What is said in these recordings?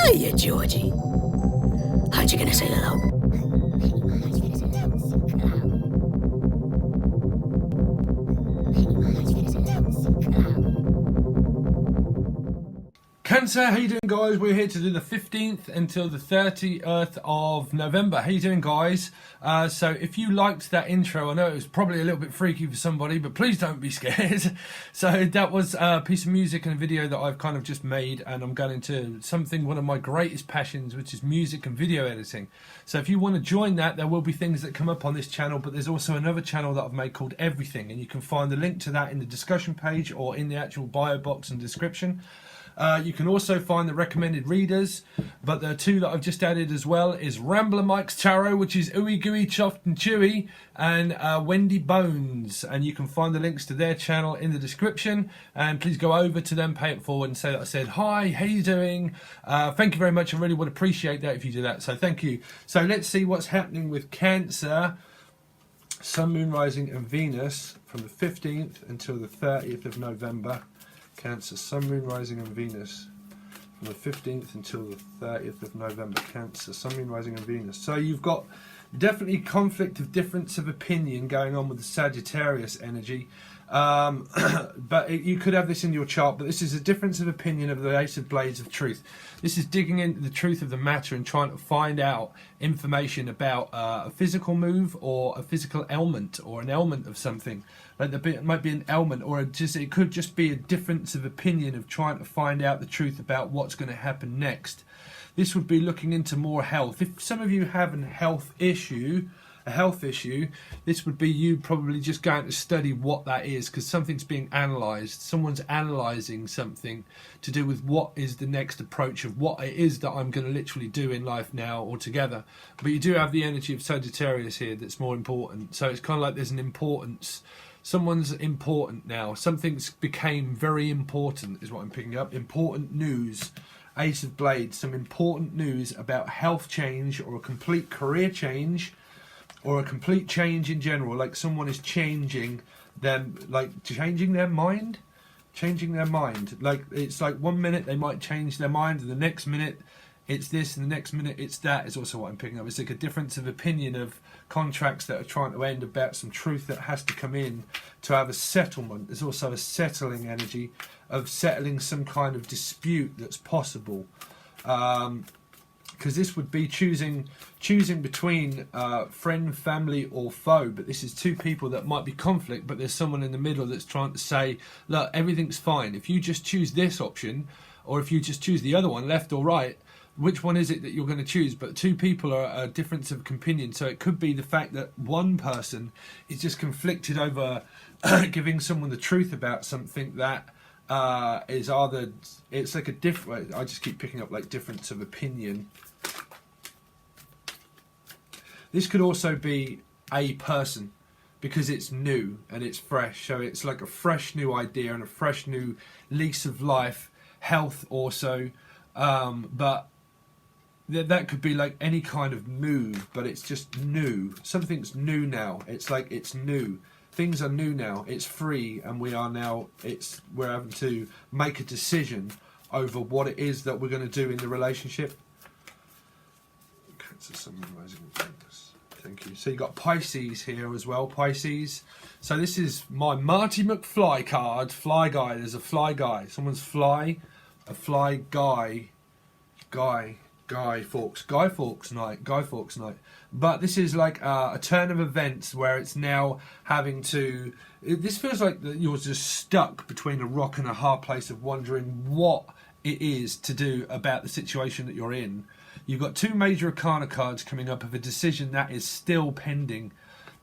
Hiya, Georgie. Aren't you gonna say hello? Cancer, how you doing, guys? We're here to do the 15th until the 30th of November. How you doing, guys? So if you liked that intro, I know it was probably a little bit freaky for somebody, but please don't be scared. So that was a piece of music and a video that I've kind of just made, and I'm going into something, one of my greatest passions, which is music and video editing. So if you want to join that, there will be things that come up on this channel, but there's also another channel that I've made called Everything, and you can find the link to that in the discussion page or in the actual bio box and description. You can also find the recommended readers, but the two that I've just added as well is ramblinmike'starot, which is ooey gooey chopped and chewy, and wendybones, and you can find the links to their channel in the description, and please go over to them, pay it forward, and say that I said hi, how you doing? Thank you very much. I really would appreciate that if you do that, so thank you. So let's see what's happening with Cancer, Sun, Moon, Rising and Venus from the 15th until the 30th of November. Cancer, Sun, Moon, Rising and Venus from the 15th until the 30th of November. Cancer, Sun, Moon, Rising and Venus. So you've got definitely conflict of difference of opinion going on with the Sagittarius energy. But you could have this in your chart, but this is a difference of opinion of the Ace of Blades of Truth. This is digging into the truth of the matter and trying to find out information about a physical move or a physical ailment or an ailment of something. Like it might be an ailment, or it could just be a difference of opinion of trying to find out the truth about what's going to happen next. This would be looking into more health. If some of you have a health issue, this would be you probably just going to study what that is, because something's being analysed. Someone's analysing something to do with what is the next approach of what it is that I'm going to literally do in life now altogether. But you do have the energy of Sagittarius here that's more important. So it's kind of like there's an importance. Someone's important now. Something's became very important is what I'm picking up. Important news. Ace of Blades. Some important news about health change or a complete career change, or a complete change in general, like someone is changing them, like changing their mind, like it's like 1 minute they might change their mind and the next minute it's this and the next minute it's that is also what I'm picking up. It's like a difference of opinion of contracts that are trying to end, about some truth that has to come in to have a settlement. There's also a settling energy of settling some kind of dispute that's possible. Because this would be choosing between friend, family or foe, but this is two people that might be conflict, but there's someone in the middle that's trying to say, look, everything's fine. If you just choose this option, or if you just choose the other one, left or right, which one is it that you're going to choose? But two people are a difference of opinion, so it could be the fact that one person is just conflicted over giving someone the truth about something that is either, it's like a different, I just keep picking up like difference of opinion. This could also be a person, because it's new and it's fresh, so it's like a fresh new idea and a fresh new lease of life. Health also, but that could be like any kind of move, but it's just new. Something's new now. It's like it's new. Things are new now. It's free, and we are now. We're having to make a decision over what it is that we're going to do in the relationship. Cancer, Sun, Moon, Rising and Venus. Thank you. So you got Pisces here as well. Pisces. So this is my Marty McFly card. Fly guy. There's a fly guy. Someone's fly. A fly guy. Guy Fawkes night. But this is like a turn of events where it's now having to. This feels like that you're just stuck between a rock and a hard place of wondering what it is to do about the situation that you're in. You've got two major arcana cards coming up of a decision that is still pending.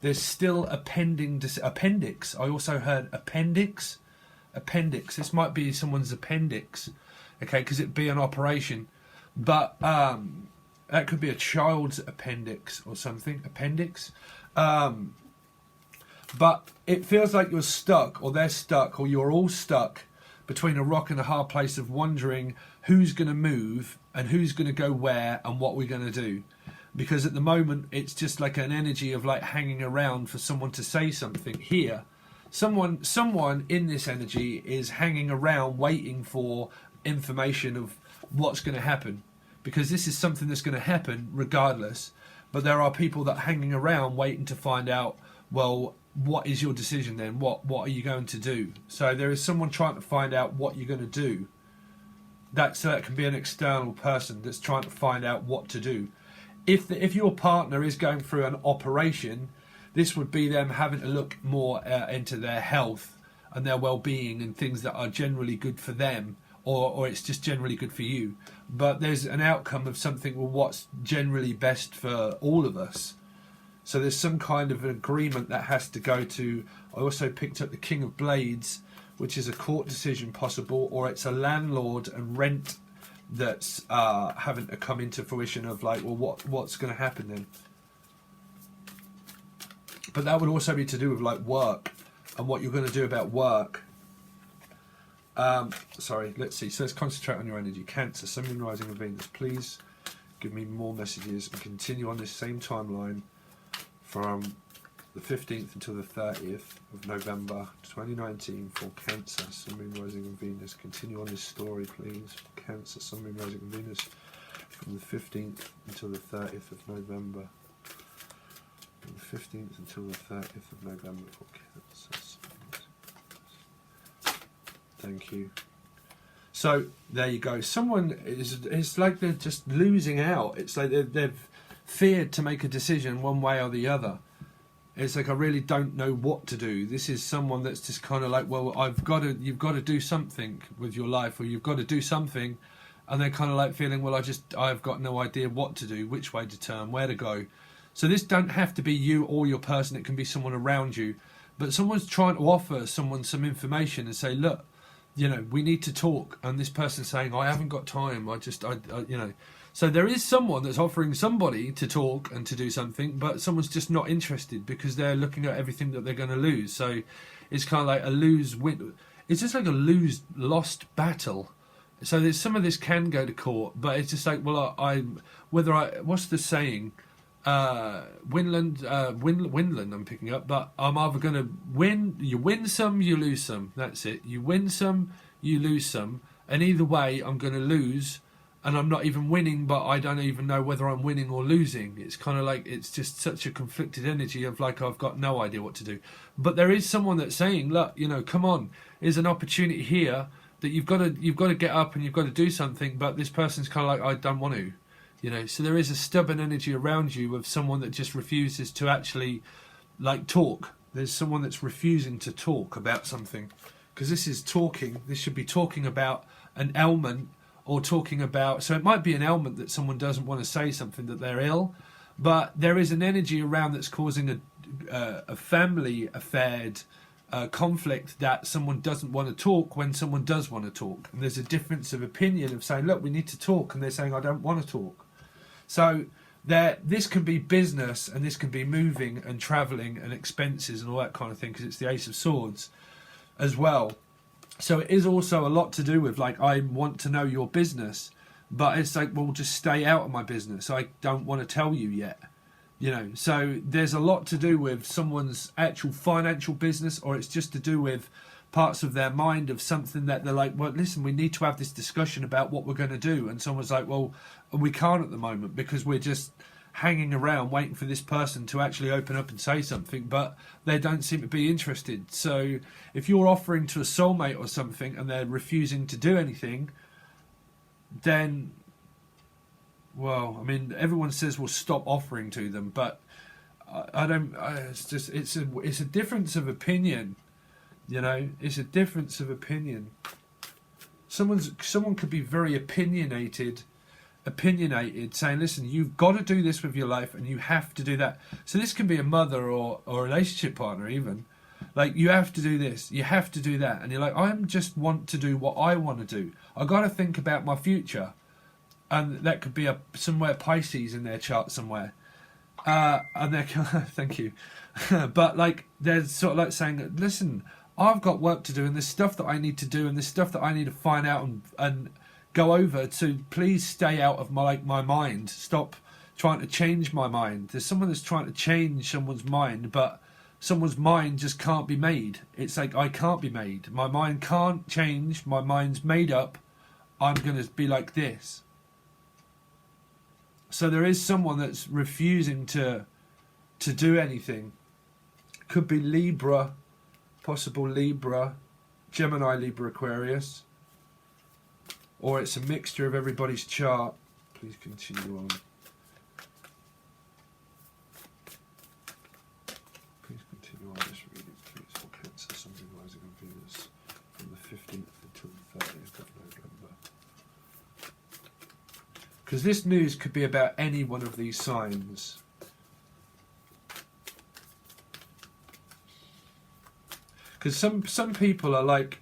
There's still a pending appendix. I also heard appendix. This might be someone's appendix. Okay, because it'd be an operation. But that could be a child's appendix or something. But it feels like you're stuck, or they're stuck, or you're all stuck between a rock and a hard place of wondering who's going to move and who's going to go where and what we're going to do. Because at the moment it's just like an energy of like hanging around for someone to say something here. Someone in this energy is hanging around waiting for information of what's going to happen, because this is something that's going to happen regardless. But there are people that are hanging around waiting to find out, well, what is your decision then? What are you going to do? So there is someone trying to find out what you're going to do. That can be an external person that's trying to find out what to do. If your partner is going through an operation, this would be them having to look more into their health and their well-being and things that are generally good for them, or it's just generally good for you. But there's an outcome of something, well, what's generally best for all of us. So there's some kind of an agreement that has to go to. I also picked up the King of Blades, which is a court decision possible, or it's a landlord and rent that's having to come into fruition of like, well, what's going to happen then? But that would also be to do with like work and what you're going to do about work. Sorry, let's see. So let's concentrate on your energy. Cancer, Sun, Moon, Rising and Venus. Please give me more messages and continue on this same timeline from the 15th until the 30th of November 2019 for Cancer, Sun, Moon, Rising and Venus. Continue on this story, please. Cancer, Sun, Moon, Rising and Venus from the 15th until the 30th of November. From the 15th until the 30th of November for Cancer. Thank you. So there you go. Someone it's like they're just losing out. It's like they've feared to make a decision one way or the other. It's like, I really don't know what to do. This is someone that's just kind of like, well, you've got to do something with your life, or you've got to do something, and they're kind of like feeling, well, I've got no idea what to do, which way to turn, where to go. So this don't have to be you or your person. It can be someone around you, but someone's trying to offer someone some information and say, look, you know, we need to talk. And this person's saying, I haven't got time. I you know. So there is someone that's offering somebody to talk and to do something, but someone's just not interested because they're looking at everything that they're going to lose. So it's kind of like a lose-win. It's just like a lose-lost battle. So there's some of this can go to court, but it's just like, well, what's the saying? Winland, I'm picking up, but I'm either going to win, you win some, you lose some. That's it. You win some, you lose some. And either way, I'm going to lose. And I'm not even winning, but I don't even know whether I'm winning or losing. It's kind of like, it's just such a conflicted energy of like, I've got no idea what to do. But there is someone that's saying, look, you know, come on, there's an opportunity here that you've got to get up and you've got to do something. But this person's kind of like, I don't want to, you know. So there is a stubborn energy around you of someone that just refuses to actually like talk. There's someone that's refusing to talk about something, because this is talking. This should be talking about an ailment. Or talking about, so it might be an ailment that someone doesn't want to say something, that they're ill, but there is an energy around that's causing a family affair conflict, that someone doesn't want to talk when someone does want to talk. And there's a difference of opinion of saying, look, we need to talk, and they're saying, I don't want to talk. So this can be business, and this can be moving and travelling and expenses and all that kind of thing, because it's the Ace of Swords as well. So it is also a lot to do with like, I want to know your business, but it's like, well, just stay out of my business. I don't want to tell you yet, you know. So there's a lot to do with someone's actual financial business, or it's just to do with parts of their mind of something that they're like, well, listen, we need to have this discussion about what we're going to do. And someone's like, well, we can't at the moment because we're just hanging around waiting for this person to actually open up and say something, but they don't seem to be interested. So if you're offering to a soulmate or something and they're refusing to do anything, then, well, I mean, everyone says we'll stop offering to them, but it's a difference of opinion, you know. It's a difference of opinion. Someone could be very opinionated, saying, listen, you've got to do this with your life and you have to do that. So this can be a mother or a relationship partner even. Like, you have to do this, you have to do that. And you're like, I just want to do what I want to do. I got to think about my future. And that could be somewhere Pisces in their chart somewhere. And they're, thank you. But like, they're sort of like saying, listen, I've got work to do, and there's stuff that I need to do, and there's stuff that I need to find out and go over, to please stay out of my mind. Stop trying to change my mind. There's someone that's trying to change someone's mind, but someone's mind just can't be made. It's like, I can't be made. My mind can't change. My mind's made up. I'm going to be like this. So there is someone that's refusing to do anything. Could be Libra, possible Libra, Gemini, Libra, Aquarius. Or it's a mixture of everybody's chart. Please continue on. Please continue on this reading, please. For Cancer, something rising on Venus from the 15th until the 30th of November. Because this news could be about any one of these signs. Because some people are like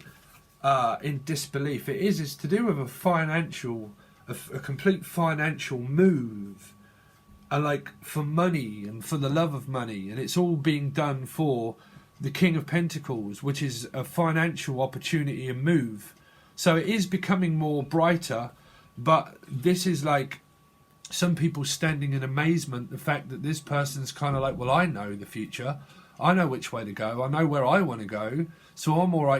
in disbelief. It's to do with a financial, a complete financial move, like for money and for the love of money, and it's all being done for the King of Pentacles, which is a financial opportunity and move. So it is becoming more brighter, but this is like some people standing in amazement, the fact that this person's kind of like, well, I know the future. I know which way to go. I know where I want to go. So I'm all right,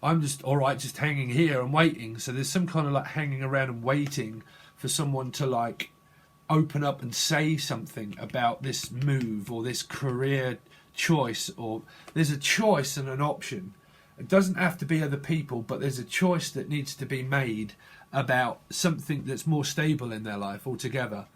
I'm just all right just hanging here and waiting. So there's some kind of like hanging around and waiting for someone to like open up and say something about this move or this career choice, or there's a choice and an option. It doesn't have to be other people, but there's a choice that needs to be made about something that's more stable in their life altogether.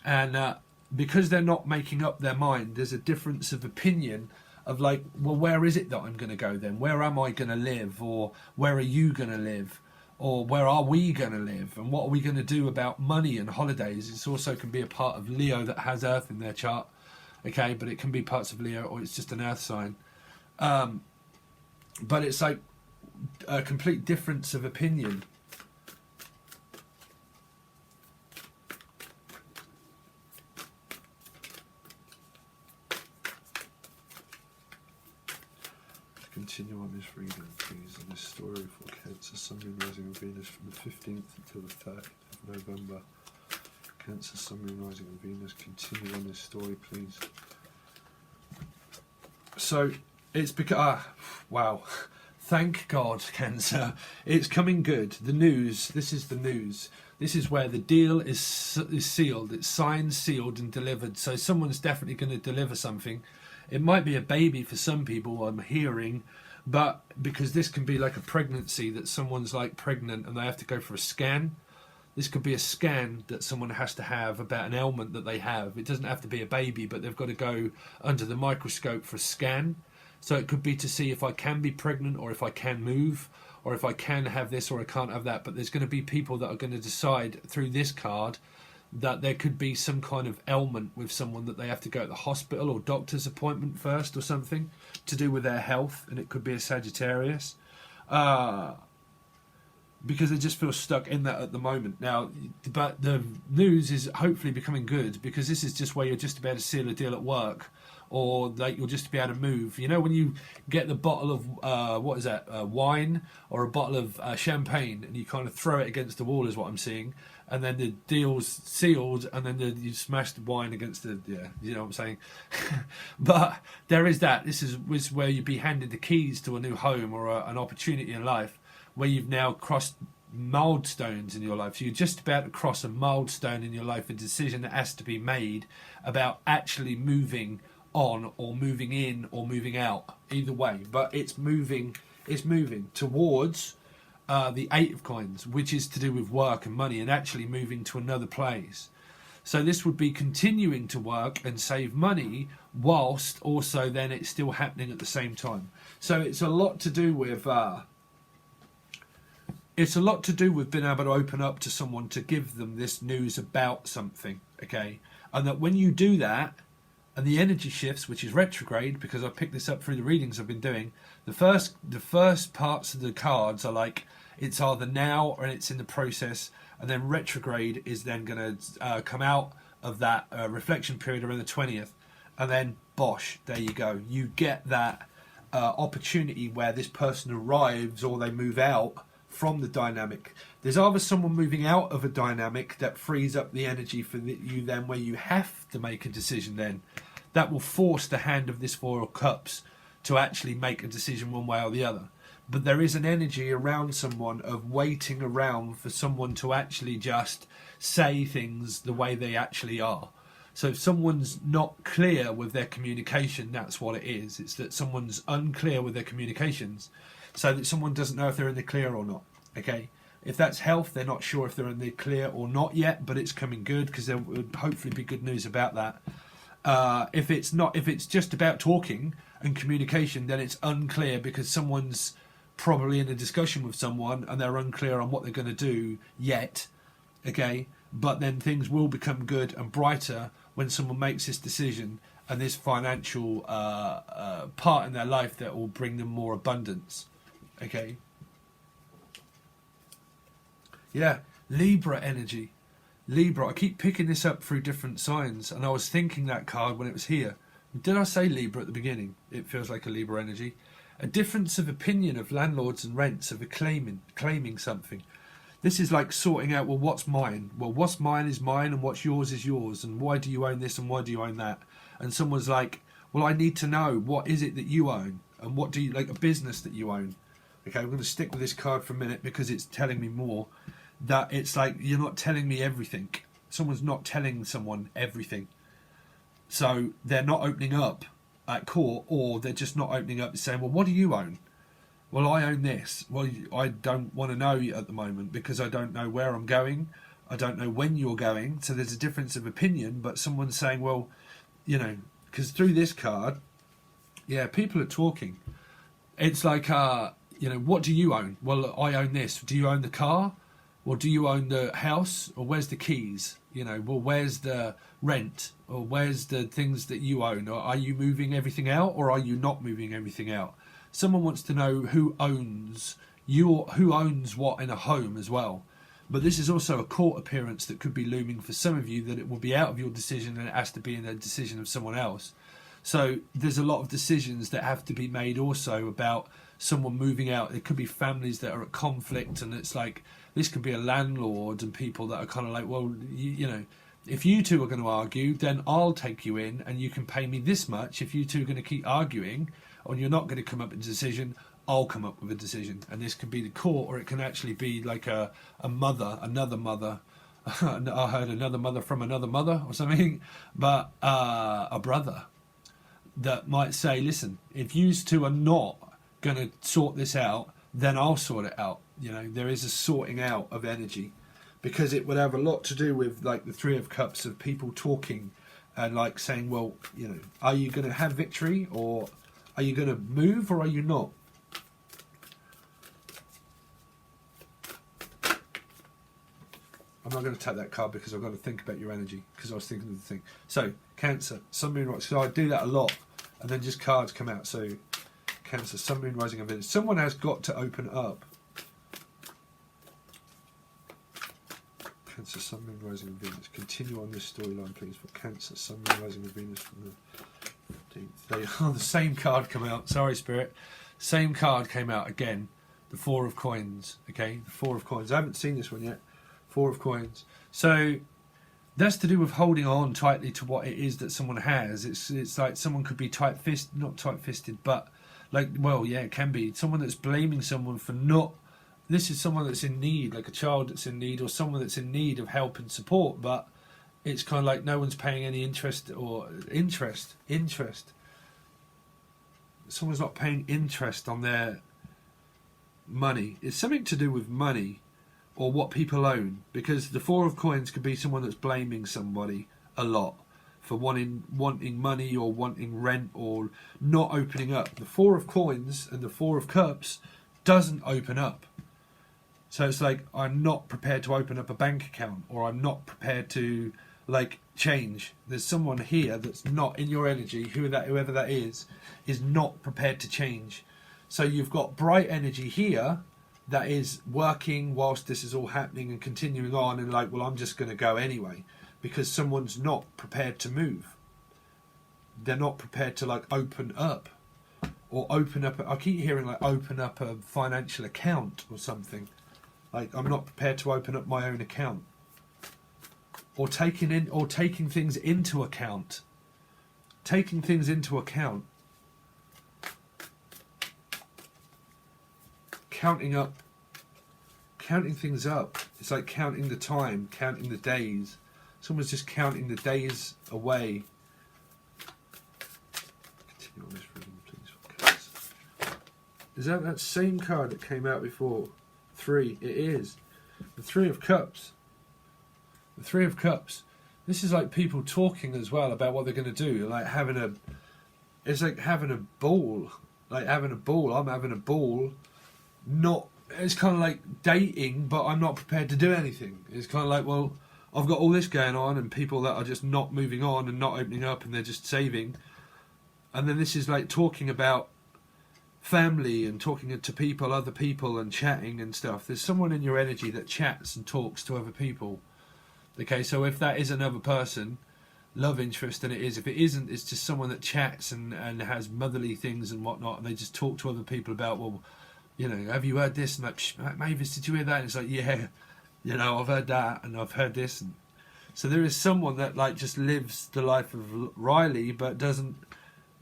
And because they're not making up their mind, there's a difference of opinion of like, well, where is it that I'm going to go then? Where am I going to live? Or where are you going to live? Or where are we going to live? And what are we going to do about money and holidays? It also can be a part of Leo that has Earth in their chart. Okay, but it can be parts of Leo, or it's just an Earth sign. But it's like a complete difference of opinion. Continue on this reading, please, in this story for Cancer, Sun, Moon, Rising on Venus from the 15th until the 30th of November. Cancer, Sun, Moon, Rising on Venus. Continue on this story, please. So it's because wow, thank God, Cancer, it's coming good. The news. This is the news. This is where the deal is sealed. It's signed, sealed, and delivered. So someone's definitely going to deliver something. It might be a baby for some people, I'm hearing, but because this can be like a pregnancy, that someone's like pregnant and they have to go for a scan. This could be a scan that someone has to have about an ailment that they have. It doesn't have to be a baby, but they've got to go under the microscope for a scan. So it could be to see if I can be pregnant, or if I can move, or if I can have this or I can't have that. But there's going to be people that are going to decide through this card that there could be some kind of ailment with someone, that they have to go to the hospital or doctor's appointment first or something to do with their health, and it could be a Sagittarius, because they just feel stuck in that at the moment now. But the news is hopefully becoming good, because this is just where you're just about to seal a deal at work, or like you'll just be able to move. You know, when you get the bottle of wine or a bottle of champagne, and you kind of throw it against the wall, is what I'm seeing, and then the deal's sealed, and then you smash the wine against the, yeah, you know what I'm saying. But there is that. This is where you'd be handed the keys to a new home, or an opportunity in life, where you've now crossed milestones in your life. So you're just about to cross a milestone in your life, a decision that has to be made about actually moving on, or moving in, or moving out, either way. But it's moving towards the Eight of Coins, which is to do with work and money, and actually moving to another place. So this would be continuing to work and save money, whilst also then it's still happening at the same time. So it's a lot to do with being able to open up to someone, to give them this news about something, okay? And that when you do that, and the energy shifts, which is retrograde, because I picked this up through the readings I've been doing, the first parts of the cards are like, it's either now or it's in the process, and then retrograde is then going to come out of that reflection period around the 20th, and then bosh, there you go. You get that opportunity where this person arrives, or they move out from the dynamic. There's either someone moving out of a dynamic that frees up the energy for you then, where you have to make a decision then. That will force the hand of this Four of Cups to actually make a decision one way or the other. but there is an energy around someone of waiting around for someone to actually just say things the way they actually are. So if someone's not clear with their communication, that's what it is. It's that someone's unclear with their communications, so that someone doesn't know if they're in the clear or not. Okay, if that's health, they're not sure if they're in the clear or not yet, but it's coming good, because there would hopefully be good news about that. If it's not, if it's just about talking and communication, then it's unclear, because someone's probably in a discussion with someone and they're unclear on what they're going to do yet. Okay, but then things will become good and brighter when someone makes this decision and this financial part in their life that will bring them more abundance. Okay. Yeah, Libra energy. Libra. I keep picking this up through different signs, and I was thinking that card when it was here. Did I say Libra at the beginning? It feels like a Libra energy. A difference of opinion of landlords and rents, of a claiming something. This is like sorting out, well, what's mine? Well, what's mine is mine, and what's yours is yours, and why do you own this and why do you own that? And someone's like, well, I need to know, what is it that you own? And what do you, like a business that you own? Okay, I'm going to stick with this card for a minute because it's telling me more. That it's like, you're not telling me everything. Someone's not telling someone everything. So they're not opening up at court, or they're just not opening up and saying, well, what do you own? Well, I own this. Well, I don't want to know at the moment because I don't know where I'm going. I don't know when you're going. So there's a difference of opinion, but someone's saying, well, you know, because through this card, yeah, people are talking. It's like, you know, what do you own? Well, I own this. Do you own the car? Or do you own the house? Or where's the keys? You know, well, where's the rent? Or where's the things that you own? Or are you moving everything out, or are you not moving everything out? Someone wants to know who owns you, or who owns what in a home as well. But this is also a court appearance that could be looming for some of you, that it will be out of your decision and it has to be in the decision of someone else. So there's a lot of decisions that have to be made also about someone moving out. It could be families that are at conflict, and it's like, this could be a landlord and people that are kind of like, well, you know, if you two are going to argue, then I'll take you in and you can pay me this much. If you two are going to keep arguing and you're not going to come up with a decision, I'll come up with a decision. And this could be the court, or it can actually be like a mother, another mother. I heard another mother from another mother or something, but a brother that might say, listen, if you two are not going to sort this out, then I'll sort it out. You know, there is a sorting out of energy, because it would have a lot to do with like the Three of Cups, of people talking and like saying, well, you know, are you going to have victory, or are you going to move, or are you not? I'm not going to take that card because I've got to think about your energy, because I was thinking of the thing. So, Cancer, Sun, Moon, Rising. So I do that a lot, and then just cards come out. So, Cancer, Sun, Moon, Rising, and Venus. Someone has got to open up. Cancer, Sun, Moon, Rising, and Venus. Continue on this storyline, please. For Cancer, Sun, Moon, Rising, and Venus from the 15th. Oh, the same card come out. Sorry, Spirit. Same card came out again. The Four of Coins. Okay, the Four of Coins. I haven't seen this one yet. Four of Coins. So that's to do with holding on tightly to what it is that someone has. It's like someone could be not tight-fisted, but like, well, yeah, it can be. Someone that's blaming someone for not... This is someone that's in need, like a child that's in need, or someone that's in need of help and support, but it's kind of like no one's paying any interest. Someone's not paying interest on their money. It's something to do with money, or what people own, because the Four of Coins could be someone that's blaming somebody a lot for wanting money, or wanting rent, or not opening up. The Four of Coins and the Four of Cups doesn't open up. So it's like, I'm not prepared to open up a bank account, or I'm not prepared to like change. There's someone here that's not in your energy, whoever that is not prepared to change. So you've got bright energy here that is working whilst this is all happening and continuing on, and like, well, I'm just going to go anyway, because someone's not prepared to move. They're not prepared to like open up, or open up. I keep hearing like open up a financial account or something. Like, I'm not prepared to open up my own account, or taking things into account. Taking things into account. counting things up. It's like counting the time, counting the days. Someone's just counting the days away. Continue on this reading, please. Is that same card that came out before? 3. It is. The 3 of Cups. The 3 of Cups. This is like people talking as well about what they're going to do. Like it's like having a ball. Like having a ball. I'm having a ball. It's kind of like dating, but I'm not prepared to do anything. It's kind of like, well, I've got all this going on and people that are just not moving on and not opening up and they're just saving. And then this is like talking about family and talking to people, other people, and chatting and stuff. There's someone in your energy that chats and talks to other people. Okay, so if that is another person, love interest, then it is. If it isn't, it's just someone that chats and has motherly things and whatnot, and they just talk to other people about, well, you know, have you heard this? And like, Mavis, did you hear that? And it's like, yeah, you know, I've heard that and I've heard this. And so there is someone that like just lives the life of Riley but doesn't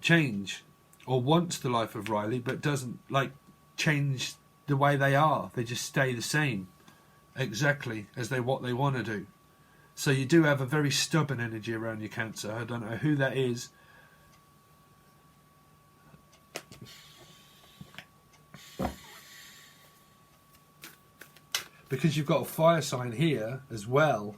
change, or wants the life of Riley but doesn't like change the way they are. They just stay the same, exactly as what they want to do. So you do have a very stubborn energy around your Cancer. I don't know who that is. Because you've got a fire sign here as well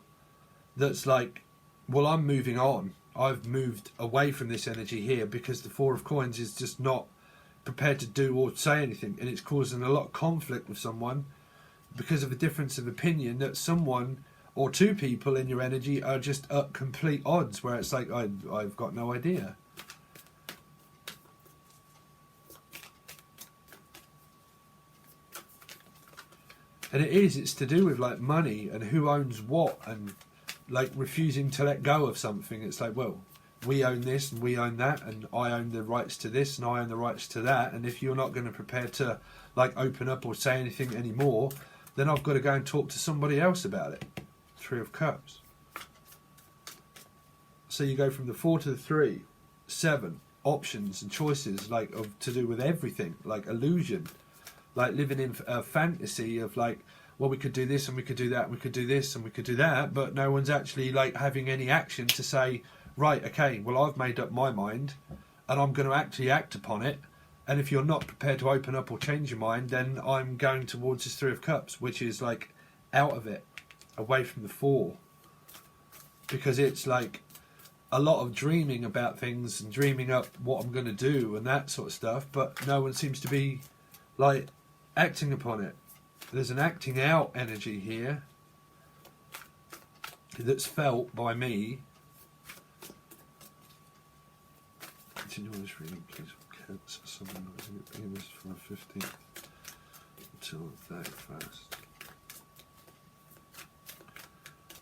that's like, well, I'm moving on. I've moved away from this energy here because the 4 of Coins is just not prepared to do or say anything, and it's causing a lot of conflict with someone because of a difference of opinion, that someone or 2 people in your energy are just at complete odds, where it's like, I've got no idea. And it's to do with like money and who owns what, and like refusing to let go of something. It's like, well, we own this and we own that, and I own the rights to this and I own the rights to that, and if you're not going to prepare to like open up or say anything anymore, then I've got to go and talk to somebody else about it. 3 of Cups. So you go from the 4 to the 3, 7 options and choices, like to do with everything, like illusion. Like living in a fantasy of like, well, we could do this and we could do that and we could do this and we could do that, but no one's actually like having any action to say, right, okay, well, I've made up my mind and I'm going to actually act upon it. And if you're not prepared to open up or change your mind, then I'm going towards this 3 of Cups, which is like out of it, away from the 4. Because it's like a lot of dreaming about things and dreaming up what I'm going to do and that sort of stuff, but no one seems to be like acting upon it. There's an acting out energy here that's felt by me. Continue on this reading, please. Cancer, someone isn't it being this from the 15th until the 31st.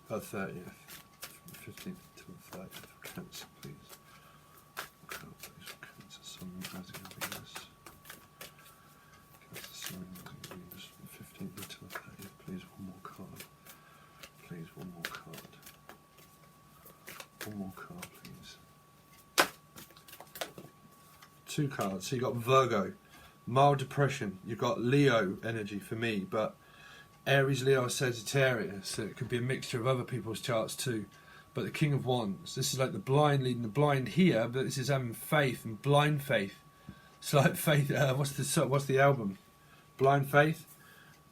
30th. From the 15th until the 30th for Cancer, please. Okay, please, for Cancer, someone isn't it being this. From the 15th until the 30th, please, one more card. Please, one more card. One more card, please. 2 cards. So you've got Virgo, mild depression. You've got Leo energy for me, but Aries, Leo, Sagittarius. So it could be a mixture of other people's charts too. But the King of Wands. This is like the blind leading the blind here, but this is having faith and blind faith. It's like faith. What's the album? Blind faith.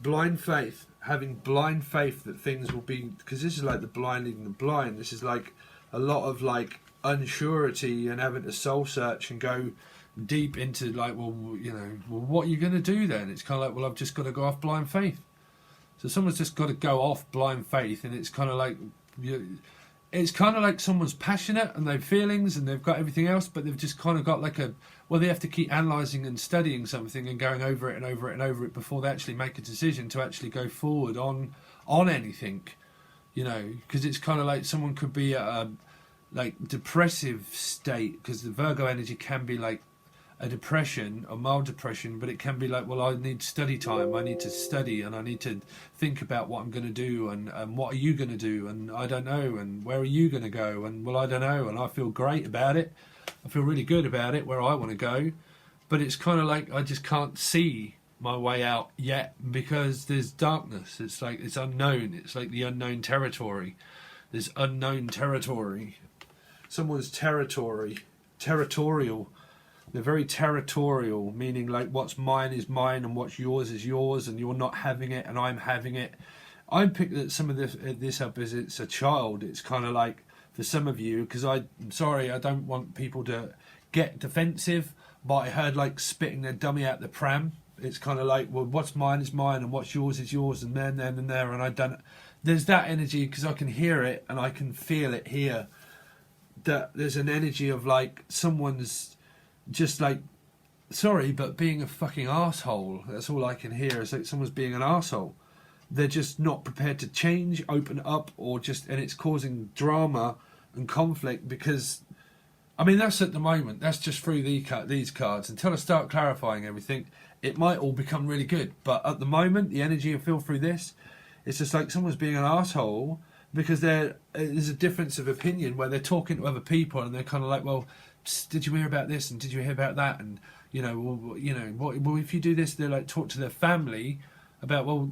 Blind faith. Having blind faith that things will be, because this is like the blind leading the blind. This is like a lot of like unsurety and having to soul search and go deep into like, well, you know, well, what are you going to do then? It's kind of like, well, I've just got to go off blind faith. So someone's just got to go off blind faith, and it's kind of like, it's kind of like someone's passionate and they've feelings and they've got everything else, but they've just kind of got like they have to keep analysing and studying something and going over it and over it and over it before they actually make a decision to actually go forward on anything, you know, because it's kind of like someone could be at a like depressive state, because the Virgo energy can be like a depression, a mild depression, but it can be like, well, I need study time, I need to study and I need to think about what I'm going to do, and what are you going to do, and I don't know, and where are you going to go, and well, I don't know, and I feel great about it, I feel really good about it, where I want to go, but it's kind of like I just can't see my way out yet, because there's darkness. It's like, it's unknown. It's like the unknown territory. There's unknown territory. Someone's territorial. They're very territorial, meaning like what's mine is mine and what's yours is yours, and you're not having it and I'm having it. I picked that some of this up as it's a child. It's kind of like, for some of you, because I'm sorry, I don't want people to get defensive, but I heard like spitting their dummy out the pram. It's kind of like, well, what's mine is mine and what's yours is yours, and then and there, and I don't. There's that energy, because I can hear it and I can feel it here. That there's an energy of like someone's just like, sorry, but being a fucking arsehole. That's all I can hear, is like someone's being an arsehole. They're just not prepared to change, open up, or just, and it's causing drama and conflict, because, I mean, that's at the moment. That's just through these cards. Until I start clarifying everything, it might all become really good. But at the moment, the energy I feel through this, it's just like someone's being an arsehole, because there's a difference of opinion where they're talking to other people and they're kind of like, well, did you hear about this, and did you hear about that, and well, if you do this, they're like, talk to their family about, well,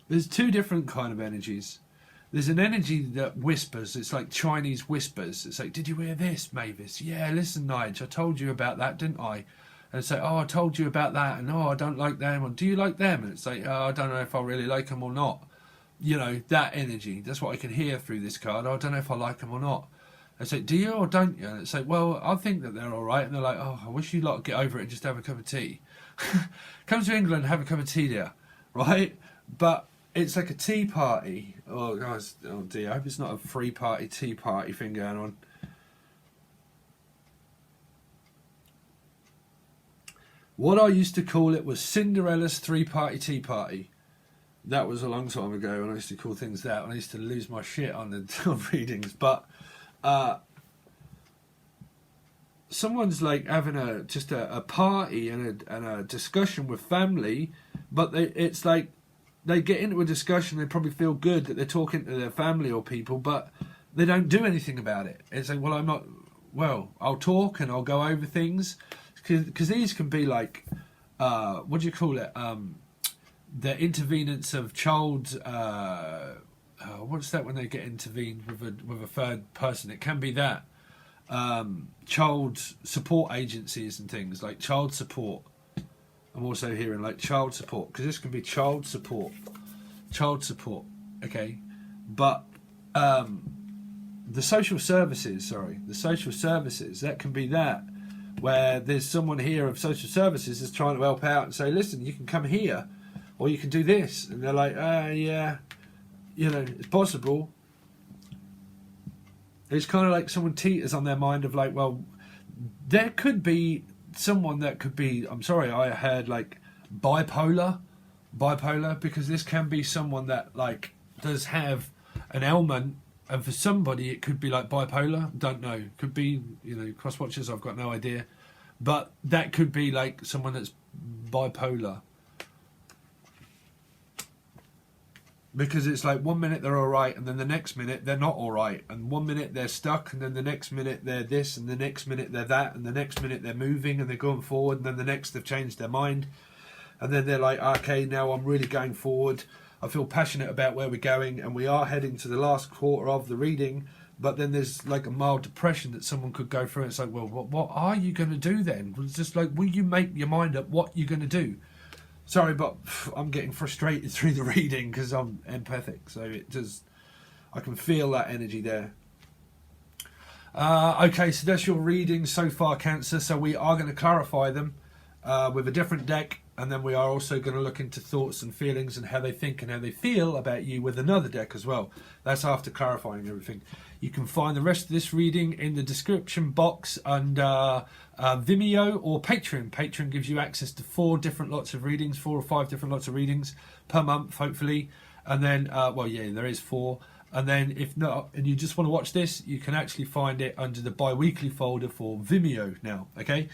there's two different kind of energies. There's an energy that whispers. It's like Chinese whispers. It's like, did you hear this, Mavis? Yeah, listen, Nige, I told you about that, didn't I? And it's like, oh, I told you about that, and oh, I don't like them, or do you like them? And it's like, oh, I don't know if I really like them or not. That energy. That's what I can hear through this card. Oh, I don't know if I like them or not. It's like, do you or don't you? And it's like, well, I think that they're all right. And they're like, oh, I wish you'd like to get over it and just have a cup of tea. Come to England and have a cup of tea there, right? But it's like a tea party. Oh, guys, oh dear, I hope it's not a free party, tea party thing going on. What I used to call it was Cinderella's three-party tea party. That was a long time ago when I used to call things that. When I used to lose my shit on the readings. But someone's like having a party and a discussion with family, but it's like they get into a discussion, they probably feel good that they're talking to their family or people, but they don't do anything about it. It's like, well, I'll talk and I'll go over things, because these can be like, what do you call it? The intervenance of child. What's that when they get intervened with a third person? It can be that. Child support agencies and things like child support. I'm also hearing like child support, because this can be child support, okay, but the social services, that can be that, where there's someone here of social services that's trying to help out and say, listen, you can come here or you can do this, and they're like, yeah, it's possible. It's kind of like someone teeters on their mind of like, well, there could be someone that could be, I'm sorry, I heard like bipolar, because this can be someone that like does have an ailment, and for somebody it could be like bipolar, don't know, could be, cross watchers, I've got no idea, but that could be like someone that's bipolar. Because it's like 1 minute they're all right, and then the next minute they're not all right, and 1 minute they're stuck, and then the next minute they're this, and the next minute they're that, and the next minute they're moving and they're going forward, and then the next they've changed their mind, and then they're like, okay, now I'm really going forward. I feel passionate about where we're going, and we are heading to the last quarter of the reading. But then there's like a mild depression that someone could go through. It's like, well, what are you going to do then? It's just like, will you make your mind up what you're going to do? Sorry, but I'm getting frustrated through the reading because I'm empathic. So I can feel that energy there. Okay, so that's your reading so far, Cancer. So we are going to clarify them with a different deck. And then we are also going to look into thoughts and feelings and how they think and how they feel about you with another deck as well. That's after clarifying everything. You can find the rest of this reading in the description box under Vimeo or Patron. Patron gives you access to 4 different lots of readings, 4 or 5 different lots of readings per month, hopefully. And then, there is 4. And then if not, and you just want to watch this, you can actually find it under the bi-weekly folder for Vimeo now, okay?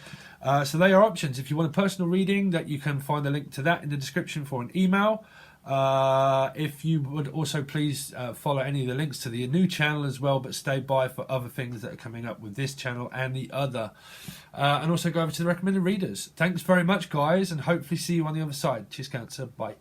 So they are options. If you want a personal reading, that you can find the link to that in the description for an email. If you would also please follow any of the links to the new channel as well, but stay by for other things that are coming up with this channel and the other. And also go over to the recommended readers. Thanks very much, guys, and hopefully see you on the other side. Cheers, Cancer. Bye.